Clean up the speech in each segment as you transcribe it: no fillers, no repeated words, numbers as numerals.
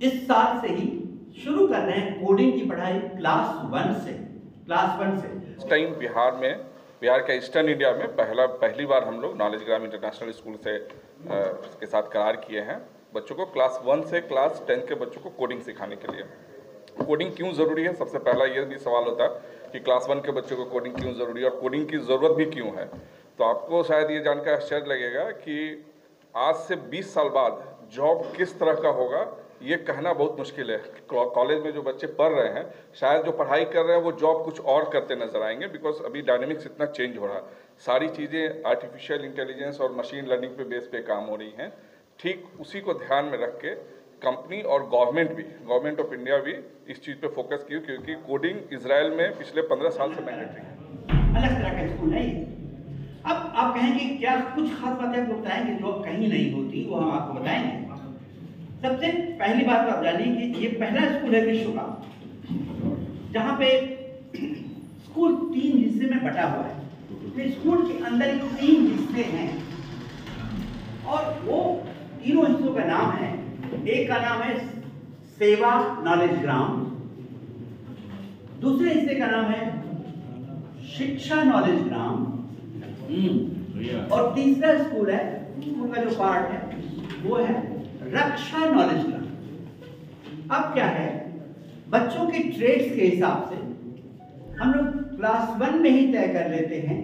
इस साल से ही शुरू कर रहे हैं कोडिंग की पढ़ाई क्लास 1 से। इस टाइम बिहार के ईस्टर्न इंडिया में पहली बार हम लोग नॉलेज ग्राम इंटरनेशनल स्कूल से के साथ करार किए हैं बच्चों को क्लास 1 से क्लास 10 के बच्चों को कोडिंग सिखाने के लिए। कोडिंग क्यों ज़रूरी है, सबसे पहला ये भी सवाल होता है कि क्लास 1 के बच्चों को कोडिंग क्यों ज़रूरी है और कोडिंग की ज़रूरत भी क्यों है। तो आपको शायद ये जानकर आश्चर्य लगेगा कि आज से 20 साल बाद जॉब किस तरह का होगा ये कहना बहुत मुश्किल है। कॉलेज में जो बच्चे पढ़ रहे हैं, शायद जो पढ़ाई कर रहे हैं वो जॉब कुछ और करते नजर आएंगे, बिकॉज अभी डायनेमिक्स इतना चेंज हो रहा है। सारी चीज़ें आर्टिफिशियल इंटेलिजेंस और मशीन लर्निंग पे बेस पे काम हो रही हैं। ठीक उसी को ध्यान में रख के कंपनी और गवर्नमेंट ऑफ इंडिया भी इस चीज़ पे फोकस की, क्योंकि कोडिंग इजराइल में पिछले 15 साल से मैंडेटरी है। अलग तरह का स्कूल है। अब आप कहेंगे क्या कुछ खास बातें आपको बताएंगे जो कहीं नहीं होती, वो हम आपको बताएंगे। सबसे पहली बात तो आप जानिए कि ये पहला स्कूल है विश्व का जहाँ पे स्कूल 3 हिस्से में बटा हुआ है। तो स्कूल के अंदर 3 हिस्से हैं और वो तीनों हिस्सों का नाम है, एक का नाम है सेवा नॉलेज ग्राम, दूसरे हिस्से का नाम है शिक्षा नॉलेज ग्राम और तीसरा स्कूल का जो पार्ट है वो है रक्षा नॉलेज ग्राम। अब क्या है, बच्चों के ट्रेड्स के हिसाब से हम लोग क्लास 1 में ही तय कर लेते हैं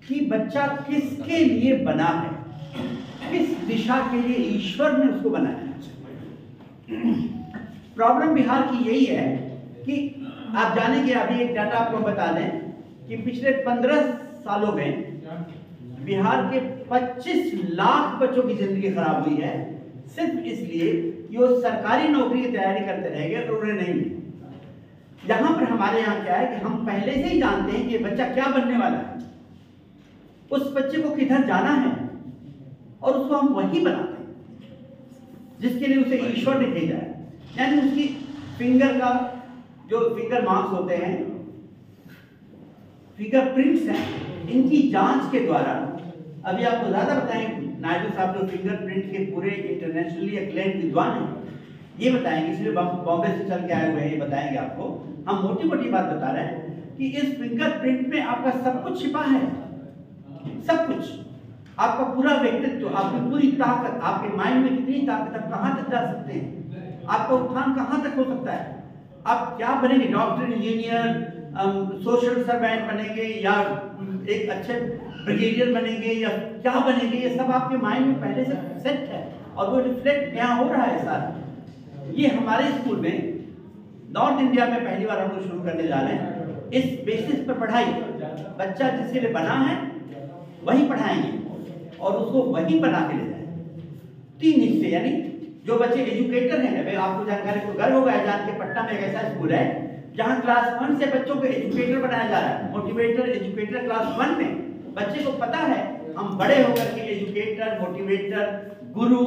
कि बच्चा किसके लिए बना है, किस दिशा के लिए ईश्वर ने उसको बनाया है। प्रॉब्लम बिहार की यही है कि आप जाने के अभी एक डाटा आपको बता दें कि पिछले 15 सालों में बिहार के 25 लाख बच्चों की जिंदगी खराब हुई है, सिर्फ इसलिए कि वो सरकारी नौकरी की तैयारी करते रह गए और उन्हें नहीं मिली। यहाँ पर हमारे यहाँ क्या है कि हम पहले से ही जानते हैं कि बच्चा क्या बनने वाला है, उस बच्चे को किधर जाना है और उसको हम वही बनाते हैं जिसके लिए उसे ईश्वर ने भेजा है। यानी उसकी फिंगर का जो फिंगर मार्क्स होते हैं, फिंगर प्रिंट्स हैं, इनकी जांच के द्वारा अभी आपको ज्यादा बताएंगे नायडू साहब जो फिंगरप्रिंट के पूरे इंटरनेशनली एक्लेम्ड विद्वान हैं, ये बताएंगे, इसलिए बॉम्बे से चल के आए हुए हैं, ये बताएंगे आपको। हम मोटी मोटी बात बता रहे हैं कि इस फिंगरप्रिंट में आपका सब कुछ छिपा है, सब कुछ, आपका पूरा व्यक्तित्व, आपकी पूरी ताकत, आपके माइंड में कितनी ताकत, आप कहाँ तक जा सकते हैं, आपका उत्थान कहाँ तक हो सकता है, आप क्या बनेंगे, डॉक्टर, इंजीनियर, सोशल सर्वेंट बनेंगे या एक अच्छे ब्रिगेडियर बनेंगे या क्या बनेंगे, ये सब आपके माइंड में पहले से सेट है और वो रिफ्लेक्ट यहाँ हो रहा है सारा। ये हमारे स्कूल में नॉर्थ इंडिया में पहली बार हम लोग शुरू करने जा रहे हैं। इस बेसिस पर पढ़ाई, बच्चा जिसके लिए बना है वही पढ़ाएंगे और उसको वही बना के ले जाएंगे। 3 हिस्से, यानी जो बच्चे एजुकेटर हैं, आपको जानकारी को गर्व होगा जान के पटना में एक ऐसा स्कूल है जहाँ क्लास 1 से बच्चों को एजुकेटर बनाया जा रहा है, मोटिवेटर एजुकेटर। क्लास 1 में बच्चे को पता है हम बड़े होकर के एजुकेटर, मोटिवेटर, गुरु,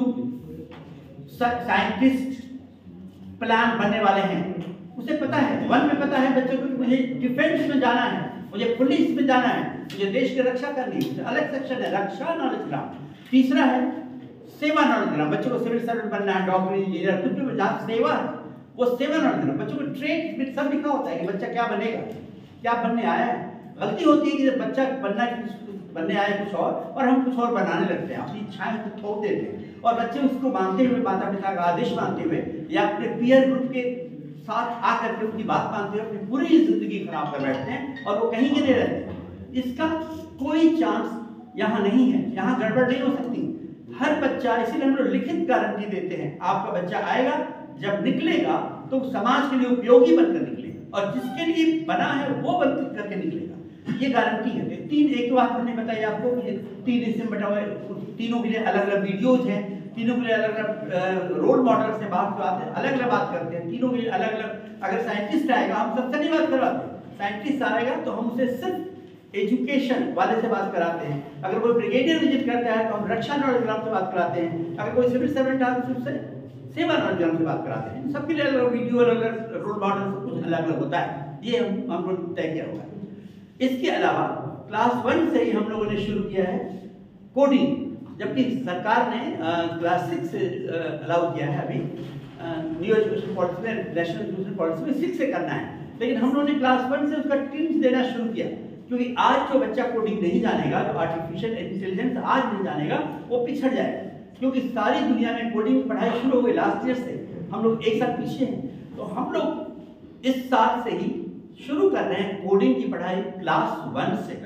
साइंटिस्ट, प्लान बनने वाले हैं, उसे पता है। 1 में पता है बच्चों को कि मुझे डिफेंस में जाना है, मुझे पुलिस में जाना है, मुझे देश की रक्षा करनी है, अलग सेक्शन है रक्षा नॉलेज ग्राम। तीसरा है सेवा नॉलेज ग्राम, बच्चों को सिविल सर्वेंट बनना है, डॉक्टर, इंजीनियर, कुछ भी जहाँ सेवा है वो सेवा नॉलेज ग्राम। बच्चों को ट्रेड में सब लिखा होता है कि बच्चा क्या बनेगा, क्या बनने आया है। गलती होती है कि जब बच्चा बनने आए कुछ और हम कुछ और बनाने लगते हैं, अपनी इच्छाएं को थोप देते हैं और बच्चे उसको मानते हुए, माता पिता का आदेश मानते हुए या अपने पीयर ग्रुप के साथ आकर के उनकी बात मानते हुए अपनी पूरी जिंदगी खराब कर बैठते हैं और वो कहीं के नहीं रहते हैं। इसका कोई चांस यहाँ नहीं है, यहाँ गड़बड़ नहीं हो सकती। हर बच्चा, इसीलिए हम लोग लिखित गारंटी देते हैं, आपका बच्चा आएगा, जब निकलेगा तो समाज के लिए उपयोगी बनकर निकलेगा और जिसके लिए बना है वो बन करके निकलेगा, ये गारंटी है। 3 एक बात हमने बताई आपको कि 3 हिस्से में बटा हुआ है, तीनों के लिए अलग अलग वीडियोज हैं, तीनों के लिए अलग अलग रोल मॉडल से बात करते हैं, अलग अलग बात करते हैं, तीनों के लिए अलग अलग। अगर साइंटिस्ट आएगा हम सबसे नहीं बात करवाते, साइंटिस्ट आएगा तो हम उसे सिर्फ एजुकेशन वाले से बात कराते हैं। अगर कोई ब्रिगेडियर विजिट करता है तो हम रक्षा नॉलेज ग्राम से बात कराते हैं। अगर कोई सिविल सर्वेंट आता है तो उससे सेवा नॉलेज ग्राम से बात कराते हैं। सबके लिए अलग अलग वीडियो, अलग अलग रोल मॉडल, सब कुछ अलग अलग होता है। ये हम लोग तय किया हुआ है। इसके अलावा क्लास 1 से ही हम लोगों ने शुरू किया है कोडिंग, जबकि सरकार ने क्लास 6 से अलाउ किया है अभी न्यू एजुकेशन पॉलिसी में, नेशनल एजुकेशन पॉलिसी में 6 से करना है, लेकिन हम लोगों ने क्लास 1 से उसका टिप्स देना शुरू किया, क्योंकि आज जो बच्चा कोडिंग नहीं जानेगा, जो आर्टिफिशियल इंटेलिजेंस आज नहीं जानेगा, वो पिछड़ जाएगा, क्योंकि सारी दुनिया में कोडिंग की पढ़ाई शुरू हो गई लास्ट ईयर से, हम लोग एक साल पीछे हैं। तो हम लोग इस साल से ही शुरू कर रहे हैं कोडिंग की पढ़ाई क्लास 1 से।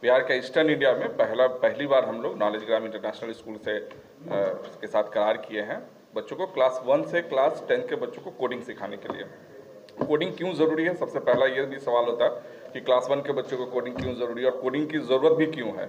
बिहार के ईस्टर्न इंडिया में पहली बार हम लोग नॉलेज ग्राम इंटरनेशनल स्कूल से के साथ करार किए हैं बच्चों को क्लास 1 से क्लास 10 के बच्चों को कोडिंग सिखाने के लिए। कोडिंग क्यों ज़रूरी है, सबसे पहला ये भी सवाल होता है कि क्लास 1 के बच्चों को कोडिंग क्यों ज़रूरी है और कोडिंग की ज़रूरत भी क्यों है।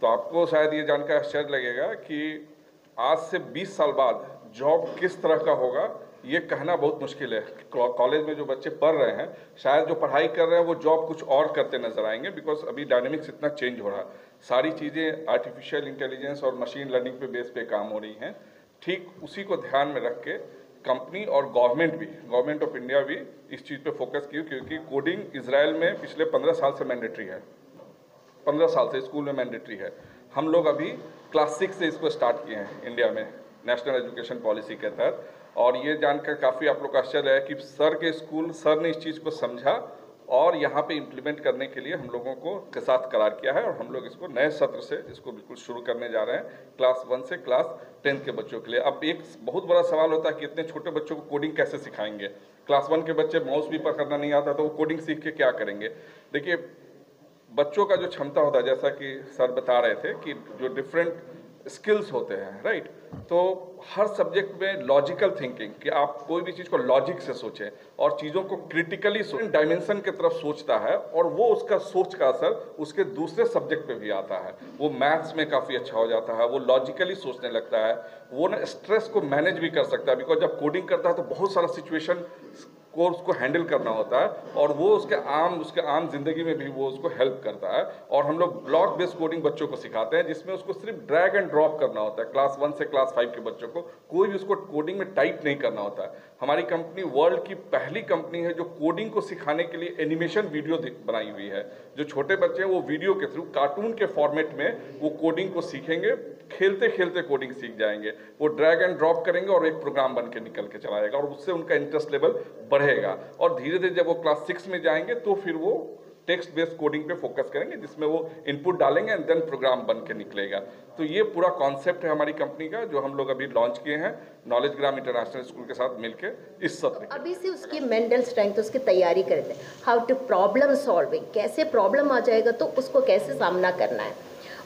तो आपको शायद ये जानकर आश्चर्य लगेगा कि आज से 20 साल बाद जॉब किस तरह का होगा ये कहना बहुत मुश्किल है। कॉलेज में जो बच्चे पढ़ रहे हैं, शायद जो पढ़ाई कर रहे हैं वो जॉब कुछ और करते नजर आएंगे, बिकॉज अभी डायनेमिक्स इतना चेंज हो रहा है, सारी चीज़ें आर्टिफिशियल इंटेलिजेंस और मशीन लर्निंग पे बेस पे काम हो रही हैं। ठीक उसी को ध्यान में रख के कंपनी और गवर्नमेंट ऑफ इंडिया भी इस चीज़ पे फोकस की, क्योंकि कोडिंग इजराइल में पिछले 15 साल से मैंडेटरी है, 15 साल से स्कूल में मैंडेटरी है। हम लोग अभी क्लास 6 से इसको स्टार्ट किए हैं इंडिया में नेशनल एजुकेशन पॉलिसी के तहत। और ये जानकर काफ़ी आप लोग का आश्चर्य है कि सर ने इस चीज़ को समझा और यहाँ पे इम्प्लीमेंट करने के लिए हम लोगों के साथ करार किया है, और हम लोग इसको नए सत्र से इसको बिल्कुल शुरू करने जा रहे हैं क्लास 1 से क्लास 10 के बच्चों के लिए। अब एक बहुत बड़ा सवाल होता है कि इतने छोटे बच्चों को कोडिंग कैसे सिखाएंगे। क्लास 1 के बच्चे माउस भी पकड़ना नहीं आता तो वो कोडिंग सीख के क्या करेंगे। देखिए, बच्चों का जो क्षमता होता है, जैसा कि सर बता रहे थे कि जो डिफरेंट स्किल्स होते हैं, राइट, तो हर सब्जेक्ट में लॉजिकल थिंकिंग, कि आप कोई भी चीज़ को लॉजिक से सोचें और चीज़ों को क्रिटिकली डायमेंशन की तरफ सोचता है, और वो उसका सोच का असर उसके दूसरे सब्जेक्ट पे भी आता है। वो मैथ्स में काफ़ी अच्छा हो जाता है, वो लॉजिकली सोचने लगता है, वो ना स्ट्रेस को मैनेज भी कर सकता है, बिकॉज जब कोडिंग करता है तो बहुत सारा सिचुएशन को उसको हैंडल करना होता है, और वो उसके आम जिंदगी में भी वो उसको हेल्प करता है। और हम लोग ब्लॉक बेस्ड कोडिंग बच्चों को सिखाते हैं, जिसमें उसको सिर्फ ड्रैग एंड ड्रॉप करना होता है। क्लास 1 से क्लास 5 के बच्चों को कोई भी उसको कोडिंग में टाइप नहीं करना होता है। हमारी कंपनी वर्ल्ड की पहली कंपनी है जो कोडिंग को सिखाने के लिए एनिमेशन वीडियो बनाई हुई है। जो छोटे बच्चे हैं वो वीडियो के थ्रू, कार्टून के फॉर्मेट में वो कोडिंग को सीखेंगे, खेलते खेलते कोडिंग सीख जाएंगे। वो ड्रैग एंड ड्रॉप करेंगे और एक प्रोग्राम बन के निकल के चला जाएगा, और उससे उनका इंटरेस्ट लेवल बढ़ेगा। और धीरे धीरे जब वो क्लास 6 में जाएंगे तो फिर वो टेक्स्ट बेस्ड कोडिंग पे फोकस करेंगे, जिसमें वो इनपुट डालेंगे एंड देन प्रोग्राम बन के निकलेगा। तो ये पूरा कॉन्सेप्ट है हमारी कंपनी का, जो हम लोग अभी लॉन्च किए हैं नॉलेज ग्राम इंटरनेशनल स्कूल के साथ मिलकर इस सत्र। अभी से उसकी मेंटल स्ट्रेंथ, उसकी तैयारी करते हैं, हाउ टू प्रॉब्लम सॉल्विंग, कैसे प्रॉब्लम आ जाएगा तो उसको कैसे सामना करना है।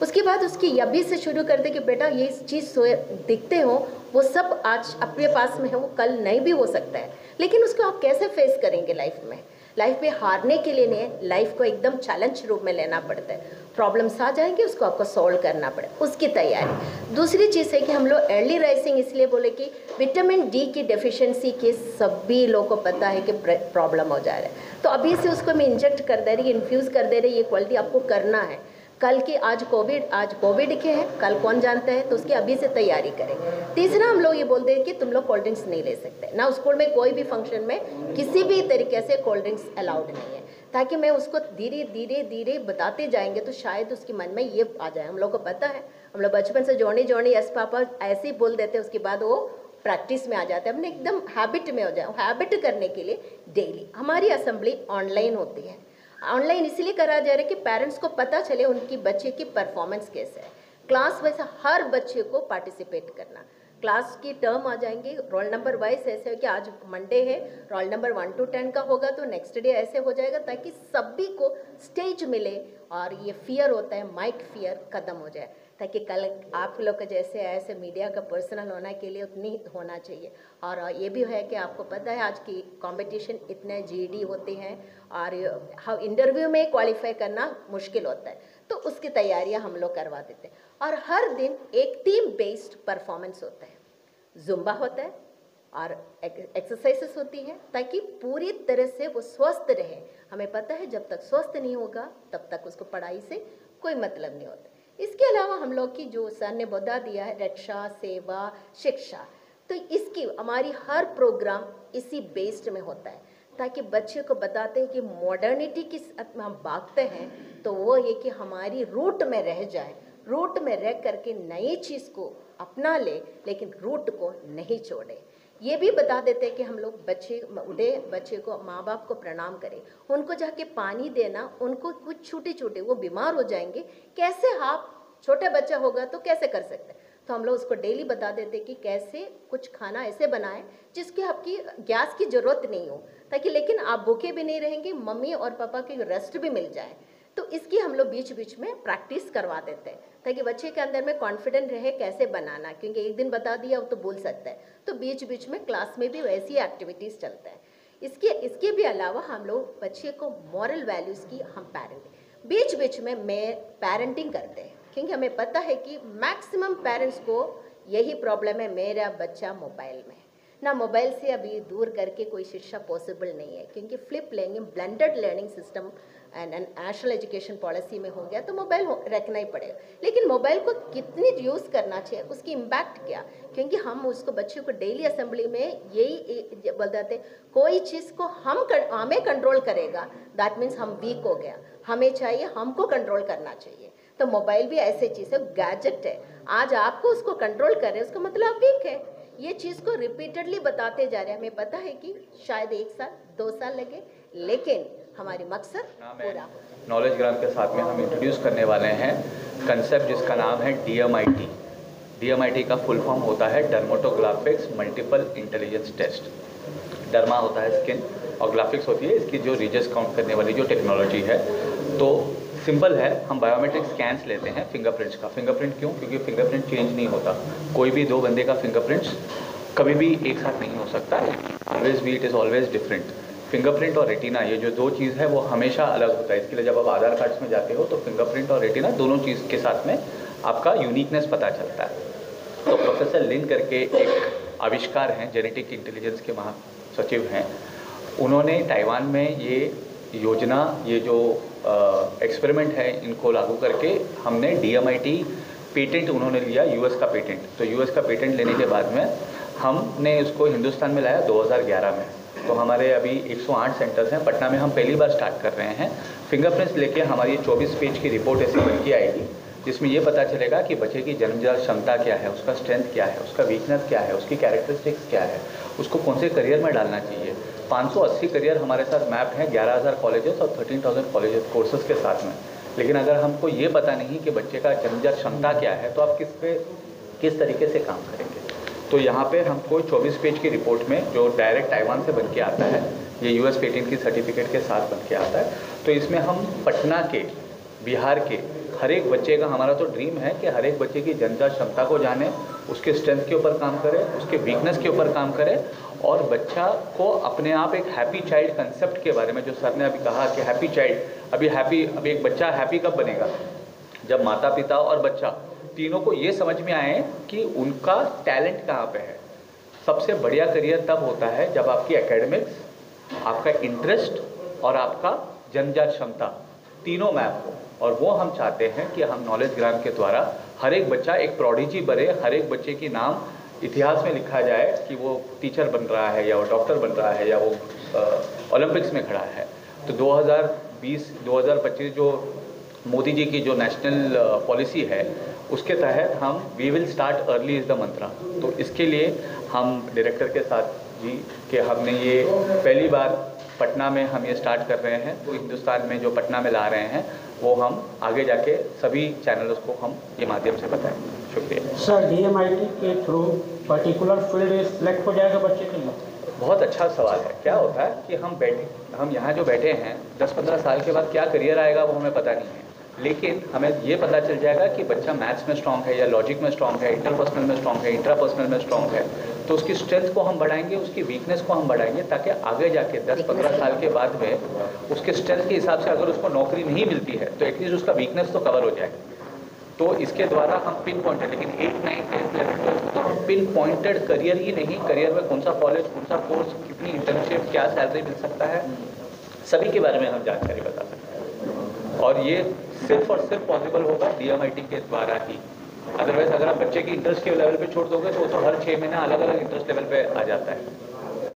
उसके बाद उसकी अभी से शुरू कर दे कि बेटा ये चीज़ दिखते हो वो सब आज अपने पास में है, वो कल नहीं भी हो सकता है, लेकिन उसको आप कैसे फेस करेंगे लाइफ में। लाइफ में हारने के लिए नहीं है, लाइफ को एकदम चैलेंज रूप में लेना पड़ता है। प्रॉब्लम्स आ जाएंगे, उसको आपको सॉल्व करना पड़े, उसकी तैयारी। दूसरी चीज़ है कि हम लोग अर्ली राइजिंग इसलिए बोले कि विटामिन डी की डेफिशिएंसी के सभी लोगों को पता है कि प्रॉब्लम हो जा रहा है, तो अभी से उसको मैं इंजेक्ट कर दे रही, इन्फ्यूज़ कर दे रही, ये क्वालिटी आपको करना है। कल की आज कोविड के हैं, कल कौन जानता है, तो उसकी अभी से तैयारी करें। तीसरा हम लोग ये बोलते हैं कि तुम लोग कोल्ड ड्रिंक्स नहीं ले सकते ना, स्कूल में कोई भी फंक्शन में किसी भी तरीके से कोल्ड ड्रिंक्स अलाउड नहीं है, ताकि मैं उसको धीरे धीरे बताते जाएंगे तो शायद उसके मन में ये आ जाए। हम लोग को पता है, हम लोग बचपन से जोनी यस पापा ऐसे ही बोल देते हैं, उसके बाद वो प्रैक्टिस में आ जाते हैं, अपने एकदम हैबिट में हो जाए। हैबिट करने के लिए डेली हमारी असेंबली ऑनलाइन होती है। ऑनलाइन इसलिए करा जा रहा है कि पेरेंट्स को पता चले उनकी बच्चे की परफॉर्मेंस कैसे है। क्लास वाइज हर बच्चे को पार्टिसिपेट करना, क्लास की टर्म आ जाएंगे रोल नंबर वाइज, ऐसे है कि आज मंडे है, रोल नंबर 1 to 10 का होगा तो नेक्स्ट डे ऐसे हो जाएगा, ताकि सभी को स्टेज मिले और ये फियर होता है माइक फियर खत्म हो जाए, ताकि कल आप लोग का जैसे ऐसे मीडिया का पर्सनल होना के लिए उतनी होना चाहिए। और ये भी है कि आपको पता है आज की कंपटीशन इतने जीडी होते हैं और इंटरव्यू में क्वालिफाई करना मुश्किल होता है, तो उसकी तैयारियां हम लोग करवा देते हैं। और हर दिन एक टीम बेस्ड परफॉर्मेंस होता है, जुम्बा होता है और एक्सरसाइजेस होती है, ताकि पूरी तरह से वो स्वस्थ रहे। हमें पता है जब तक स्वस्थ नहीं होगा तब तक उसको पढ़ाई से कोई मतलब नहीं होता। इसके अलावा हम लोग की जो सर ने बता दिया है रक्षा, सेवा, शिक्षा, तो इसकी हमारी हर प्रोग्राम इसी बेस्ड में होता है, ताकि बच्चे को बताते हैं कि मॉडर्निटी की हम भागते हैं तो वो ये कि हमारी रूट में रह जाए, रूट में रह करके नई चीज़ को अपना ले, लेकिन रूट को नहीं छोड़े। ये भी बता देते हैं कि हम लोग बच्चे को माँ बाप को प्रणाम करें, उनको जाके पानी देना, उनको कुछ छोटे छोटे वो बीमार हो जाएंगे, कैसे आप छोटे बच्चा होगा तो कैसे कर सकते हैं, तो हम लोग उसको डेली बता देते कि कैसे कुछ खाना ऐसे बनाएं जिसके आपकी गैस की ज़रूरत नहीं हो, ताकि लेकिन आप भूखे भी नहीं रहेंगे, मम्मी और पापा की रेस्ट भी मिल जाए। तो इसकी हम लोग बीच बीच में प्रैक्टिस करवा देते हैं ताकि बच्चे के अंदर में कॉन्फिडेंट रहे कैसे बनाना, क्योंकि एक दिन बता दिया तो भूल सकता है। तो बीच बीच में क्लास में भी वैसी एक्टिविटीज़ चलता है। इसके भी अलावा हम लोग बच्चे को मॉरल वैल्यूज़ की हम बीच बीच में पेरेंटिंग करते हैं, क्योंकि हमें पता है कि मैक्सिमम पेरेंट्स को यही प्रॉब्लम है, मेरा बच्चा मोबाइल में ना, मोबाइल से अभी दूर करके कोई शिक्षा पॉसिबल नहीं है, क्योंकि flip learning, blended learning system and national education policy में हो गया तो मोबाइल रखना ही पड़ेगा। लेकिन मोबाइल को कितनी यूज़ करना चाहिए, उसकी इम्पैक्ट क्या, क्योंकि हम उसको बच्चों को डेली असेंबली में यही बताते, कोई चीज़ को हमें कंट्रोल करेगा दैट मीन्स हम वीक हो गया, हमें चाहिए हमको कंट्रोल करना चाहिए। तो मोबाइल भी ऐसे चीज़ है, गैजेट है, आज आपको उसको कंट्रोल कर रहे हैं उसका मतलब आप वीक है। ये चीज़ को रिपीटेडली बताते जा रहे हैं, हमें पता है कि शायद 1 साल 2 साल लगे, लेकिन हमारी मकसद पूरा हो। नॉलेज ग्राम के साथ में हम इंट्रोड्यूस करने वाले हैं कंसेप्ट जिसका नाम है DMIT। DMIT का फुल फॉर्म होता है डर्मेटोग्राफिक्स मल्टीपल इंटेलिजेंस टेस्ट। डर्मा होता है स्किन और ग्राफिक्स होती है इसकी जो रीजस काउंट करने वाली जो टेक्नोलॉजी है। तो सिंपल है, हम बायोमेट्रिक स्कैन्स लेते हैं फिंगरप्रिंट्स का। फिंगरप्रिंट क्यों? क्योंकि फिंगरप्रिंट चेंज नहीं होता, कोई भी 2 बंदे का फिंगरप्रिंट्स कभी भी एक साथ नहीं हो सकता, always we it is always different. Fingerprint और रेटिना ये जो 2 चीज़ है वो हमेशा अलग होता है। इसके लिए जब आप आधार कार्ड्स में जाते हो तो फिंगरप्रिंट और रेटिना दोनों चीज़ के साथ में आपका यूनिकनेस पता चलता है। तो प्रोफेसर लिन करके एक आविष्कार हैं, जेनेटिक इंटेलिजेंस के महासचिव हैं, उन्होंने ताइवान में ये योजना, ये जो एक्सपेरिमेंट है, इनको लागू करके हमने DMIT पेटेंट उन्होंने लिया, US का पेटेंट। तो US का पेटेंट लेने के बाद में हमने उसको हिंदुस्तान में लाया 2011 में। तो हमारे अभी 108 सेंटर्स हैं, पटना में हम पहली बार स्टार्ट कर रहे हैं। फिंगरप्रिंट्स लेके हमारी 24 पेज की रिपोर्ट ऐसी बन के आएगी जिसमें ये पता चलेगा कि बच्चे की जन्मजात क्षमता क्या है, उसका स्ट्रेंथ क्या है, उसका वीकनेस क्या है, उसकी कैरेक्टरिस्टिक्स क्या है, उसको कौन से करियर में डालना चाहिए। 580 करियर हमारे साथ मैप हैं 11,000 कॉलेजेस और 13,000 कॉलेजेस कोर्सेज के साथ में। लेकिन अगर हमको ये पता नहीं कि बच्चे का जन्मजात क्षमता क्या है तो आप किस तरीके से काम करेंगे। तो यहाँ पे हमको 24 पेज की रिपोर्ट में जो डायरेक्ट ताइवान से बन के आता है, ये US पेटेंट की सर्टिफिकेट के साथ बन के आता है। तो इसमें हम पटना के, बिहार के हर एक बच्चे का, हमारा तो ड्रीम है कि हर एक बच्चे की जन्मजात क्षमता को जाने, उसके स्ट्रेंथ के ऊपर काम करें, उसके वीकनेस के ऊपर काम करें और बच्चा को अपने आप एक हैप्पी चाइल्ड कंसेप्ट के बारे में, जो सर ने अभी कहा कि हैप्पी चाइल्ड, अभी एक बच्चा हैप्पी कब बनेगा? जब माता पिता और बच्चा तीनों को ये समझ में आए कि उनका टैलेंट कहाँ पे है। सबसे बढ़िया करियर तब होता है जब आपकी एकेडमिक्स, आपका इंटरेस्ट और आपका जन्मजात क्षमता तीनों मैप हो। और वो हम चाहते हैं कि हम नॉलेज ग्राम के द्वारा हर एक बच्चा एक प्रोडिजी बने, हर एक बच्चे की नाम इतिहास में लिखा जाए कि वो टीचर बन रहा है या वो डॉक्टर बन रहा है या वो ओलंपिक्स में खड़ा है। तो 2020-2025 जो मोदी जी की जो नेशनल पॉलिसी है उसके तहत हम we will start early is the mantra. तो इसके लिए हम डायरेक्टर के साथ जी कि हमने ये पहली बार पटना में हम ये स्टार्ट कर रहे हैं। तो हिंदुस्तान में जो पटना में ला रहे हैं वो हम आगे जाके सभी चैनल्स को हम ये माध्यम से बताएं। शुक्रिया सर। DMIT के थ्रू पर्टिकुलर फील्ड सेलेक्ट हो जाएगा बच्चे के लिए? बहुत अच्छा सवाल है। क्या होता है कि हम यहाँ जो बैठे हैं 10-15 साल के बाद क्या करियर आएगा वो हमें पता नहीं है, लेकिन हमें ये पता चल जाएगा कि बच्चा मैथ्स में स्ट्रांग है या लॉजिक में स्ट्रांग है, इंटरपर्सनल में स्ट्रांग है, इंट्रापर्सनल में स्ट्रांग है। तो उसकी स्ट्रेंथ को हम बढ़ाएंगे, उसकी वीकनेस को हम बढ़ाएंगे, ताकि आगे जाके 10-15 साल के बाद में उसके स्ट्रेंथ के हिसाब से अगर उसको नौकरी नहीं मिलती है तो एटलीस्ट उसका वीकनेस तो कवर हो जाएगा। तो इसके द्वारा हम पिन पॉइंटेड, लेकिन 8, 9, 10, 11 तो हम पिन पॉइंटेड करियर ही नहीं, करियर में कौन सा कॉलेज, कौन सा कोर्स, कितनी इंटर्नशिप, क्या सैलरी मिल सकता है, सभी के बारे में हम जानकारी बता सकते हैं। और ये सिर्फ और सिर्फ पॉसिबल होगा DMIT के द्वारा ही। अदरवाइज अगर आप बच्चे की इंटरेस्ट के लेवल पे छोड़ दोगे तो हर 6 महीने अलग अलग इंटरेस्ट लेवल पे आ जाता है।